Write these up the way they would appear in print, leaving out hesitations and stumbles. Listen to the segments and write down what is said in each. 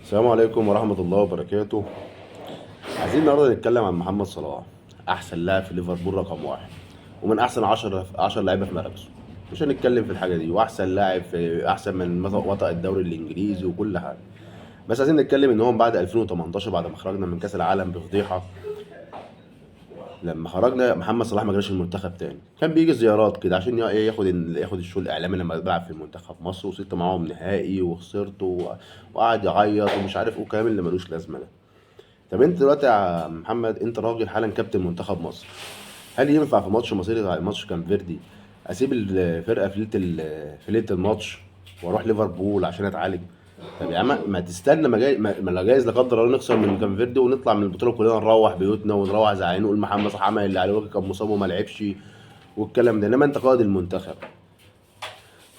السلام عليكم ورحمة الله وبركاته. عايزين النهارده نتكلم عن محمد صلاح، أحسن لاعب في ليفربول رقم واحد، ومن أحسن 10 لعيبة في مركزه. مش هنتكلم في الحاجة دي، وأحسن لاعب في أحسن من وطأ الدوري الإنجليزي وكل حاجة. بس عايزين نتكلم إن هو بعد 2018 بعد ما خرجنا من كأس العالم بفضيحة، لما خرجنا محمد صلاح ما جاش المنتخب تاني. كان بيجي زيارات كده عشان ياخد الشو الاعلامي لما بلعب في المنتخب مصر، وصلت معاهم نهائي وخسرت وقعد يعيط ومش عارف ايه الكلام اللي ملوش لازمه ده. طب انت دلوقتي يا محمد، انت راجل حالا كابتن منتخب مصر، هل ينفع في ماتش مصيري زي ماتش كان فيردي اسيب الفرقه في ليله الماتش واروح ليفربول عشان اتعالج؟ طب يا عم ما تستنى، ما لا جايز لا قدر الله نخسر من كان فيردي ونطلع من البطوله كلنا نروح بيوتنا ونروح زعلانين نقول محمد صلاح عمل اللي عليه وكان مصاب وما لعبش والكلام ده. انما انت قائد المنتخب،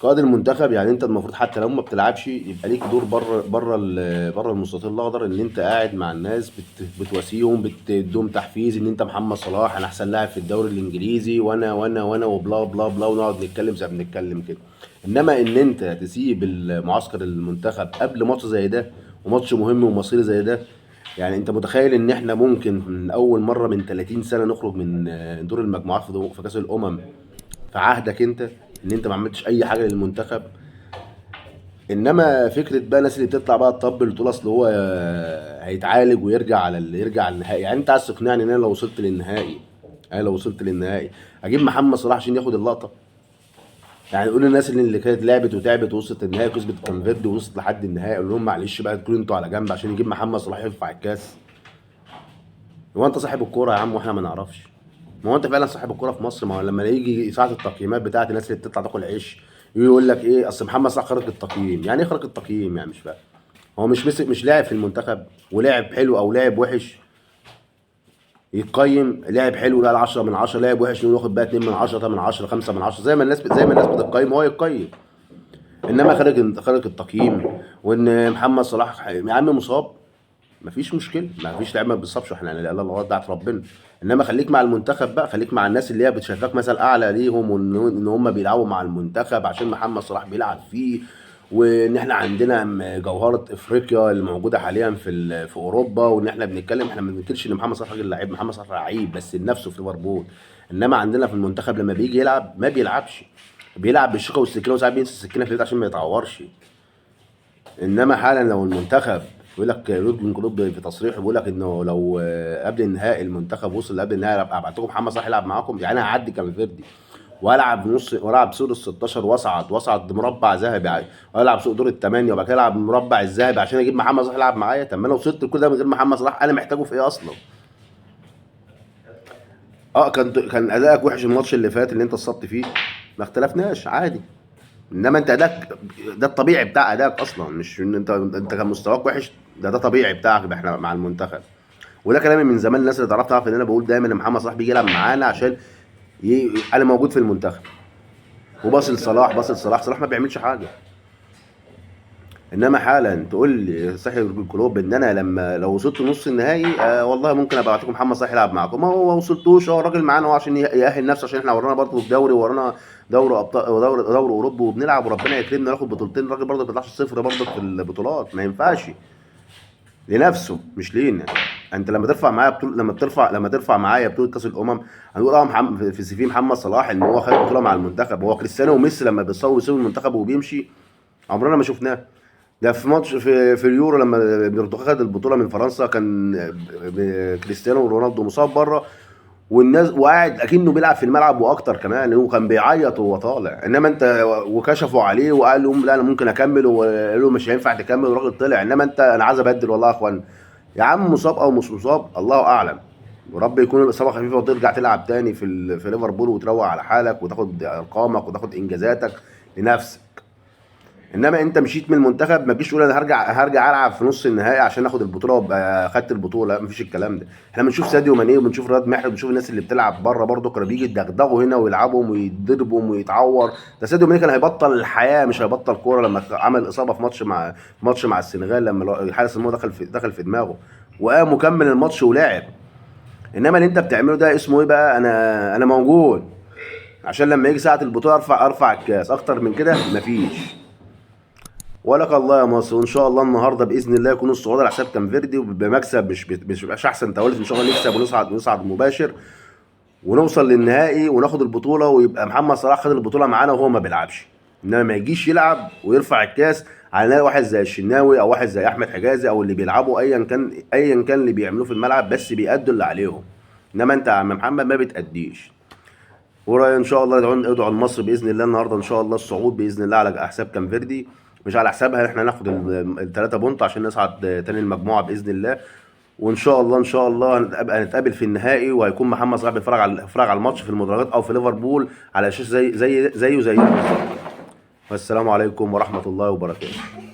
قائد المنتخب يعني انت المفروض حتى لو ما بتلعبش يبقى ليك دور بره المستطيل الاخضر، ان انت قاعد مع الناس بتواسيهم، بتدوم تحفيز ان انت محمد صلاح انا احسن لاعب في الدوري الانجليزي وانا وبلا بلا بلا، ونقعد نتكلم زي ما بنتكلم كده. انما ان انت تسيب المعسكر المنتخب قبل ماتش زي ده، وماتش مهم ومصيري زي ده، يعني انت متخيل ان احنا ممكن من اول مره من 30 سنه نخرج من دور المجموعات في كاس الامم في عهدك انت، ان انت ما عملتش اي حاجه للمنتخب. انما فكره بقى الناس اللي بتطلع بقى تطبل تقول اصل هو هيتعالج ويرجع يرجع النهائي، يعني انت عايز تقنعني ان انا لو وصلت للنهائي، اجيب محمد صلاح عشان ياخد اللقطه؟ يعني قول للناس اللي كانت لعبت وتعبت ووصلت النهائي وكسبت كونفيردي ووصلت لحد النهائي، قول لهم معلش بقى تكونوا انتوا على جنب عشان يجيب محمد صلاح يرفع الكاس. هو انت صاحب الكوره يا عم واحنا ما نعرفش؟ ما هو انت فعلا صاحب الكوره في مصر؟ ما هو لما يجي ساعه التقييمات بتاعت الناس اللي بتطلع تاكل عيش يقول لك ايه، اصل محمد صلاح خرج التقييم. يعني ايه خرج التقييم؟ يعني مش فاهم. هو مش مسك، مش لاعب في المنتخب ولعب حلو او لعب وحش يتقيم؟ لعب حلو لا 10 من 10، لعب وحش نقول واخد بقى 2 من 10، 8 من 10، 5 من 10، زي ما الناس بتقيم هو يتقيم. انما خارج التقييم، وان محمد صلاح يا عم مصاب، مفيش مشكله، مفيش لعيب ما بيصابش، احنا لا اله الا الله بتاعت ربنا. انما خليك مع المنتخب بقى، خليك مع الناس اللي هي بتشايفاك مثل اعلى ليهم، وان هم بيلعبوا مع المنتخب عشان محمد صلاح بيلعب فيه، وان احنا عندنا جوهره افريقيا اللي موجوده حاليا في اوروبا، وان احنا بنتكلم، احنا ما بننكرش ان محمد صلاح راجل لعيب، محمد صلاح لعيب بس لنفسه في ليفربول. انما عندنا في المنتخب لما بيجي يلعب ما بيلعبش، بيلعب بالشوكه والسكينه، وساعات بينسى السكينه في اليد عشان ما يتعورش. انما حالا لو المنتخب، بيقول لك يورجن كلوب في تصريح بيقول لك انه لو قبل النهائي المنتخب وصل قبل النهائي ابقى ابعت لكم محمد صلاح يلعب معاكم. يعني انا هعدي كالفيردي والعب نص، والعب سور ال 16 واصعد مربع ذهبي والعب سوق دور الثمانيه، وبعد كده العب مربع الذهبي عشان اجيب محمد صلاح يلعب معايا. طب ما انا وصلت لكل ده من غير محمد صلاح، انا محتاجه في ايه اصلا؟ اه كان ادائك وحش الماتش اللي فات اللي انت اتصبت فيه، ما اختلفناش عادي. انما انت اداك، ده الطبيعي بتاع اداك اصلا، مش ان انت كان مستواك وحش، ده طبيعي بتاعك احنا مع المنتخب. وده كلامي من زمان، الناس اللي تعرف ان انا بقول دايما ان محمد صلاح بيجي يلعب معانا عشان انا موجود في المنتخب. وباصل صلاح، صلاح ما بيعملش حاجه. انما حالا تقول لي صاحب الكلوب ان انا لو وصلت نص النهائي والله ممكن ابقى اعطيكم محمد صلاح يلعب معاكم. ما هو ما وصلتوش، هو الراجل معانا هو عشان يأهل نفسه، عشان احنا ورانا برضه الدوري، ورانا دوري ابطال ودوري اوروبا وبنلعب وربنا يكرمنا ناخد بطولتين. الراجل برضه ما بيطلعش صفر برضه في البطولات، ما ينفعش، لنفسه مش لينا. انت لما ترفع معايا بطوله، لما ترفع معايا بطوله كاس الامم، هنقول اه في سي في محمد صلاح ان هو خد بطوله مع المنتخب. هو كريستيانو وميسي لما بيسيبوا المنتخب وبيمشي عمرنا ما شفناه. ده في ماتش في اليورو لما البرتغال خد البطوله من فرنسا، كان كريستيانو رونالدو مصاب بره، والناس وقاعد اكنه بيلعب في الملعب واكتر كمان، هو كان بيعيط وهو طالع. انما انت وكشفوا عليه وقال لهم لا انا ممكن اكمل، وقالوا له مش هينفع تكمل، والراجل طلع. انما انت انا عايز ابدل والله يا اخوان. يا عم مصاب او مش مصاب الله اعلم، ورب يكون الاصابه خفيفه وترجع تلعب تاني في ليفربول وتروق على حالك وتاخد ارقامك وتاخد انجازاتك لنفسك. انما انت مشيت من المنتخب، ما تجيش تقول انا هرجع العب في نص النهائي عشان اخد البطوله وابقى خدت البطوله. لا مفيش الكلام ده. احنا بنشوف ساديو ماني وبنشوف رياض محرز وبنشوف الناس اللي بتلعب بره برضه كانوا بيجي يدغدغوا هنا ويلعبهم ويضربهم ويتعور. ده ساديو ماني كان هيبطل الحياه مش هيبطل كوره لما عمل اصابه في ماتش مع السنغال، لما الحارس المرمى دخل في دماغه وقام وكمل الماتش ولعب. انما اللي انت بتعمله ده اسمه ايه بقى؟ انا موجود عشان لما يجي ساعه البطوله ارفع الكاس، اكتر من كده مفيش. ولك الله يا مصر، وان شاء الله النهارده باذن الله يكون الصعود على حساب كام فيردي وبمكسب، مش بيبقاش احسن توالف، ان شاء الله نكسب ونصعد مباشر ونوصل للنهائي وناخد البطوله، ويبقى محمد صلاح خد البطوله معانا وهو ما بيلعبش، انما ما يجيش يلعب ويرفع الكاس على نادي واحد زي الشناوي او واحد زي احمد حجازي او اللي بيلعبوا ايا كان اللي بيعملوه في الملعب، بس بيأدوا اللي عليهم. انما انت يا عم محمد ما بتأديش. ورايا ان شاء الله ادعوا لمصر باذن الله النهارده ان شاء الله الصعود باذن الله على حساب كام فيردي، مش على حسابها، احنا ناخد الثلاثه بونت عشان نصعد تاني المجموعه باذن الله. وان شاء الله ان شاء الله هنتقابل في النهائي، وهيكون محمد صلاح بيتفرج على الماتش في المدرجات او في ليفربول على شاشه زيه زي بالظبط. والسلام عليكم ورحمه الله وبركاته.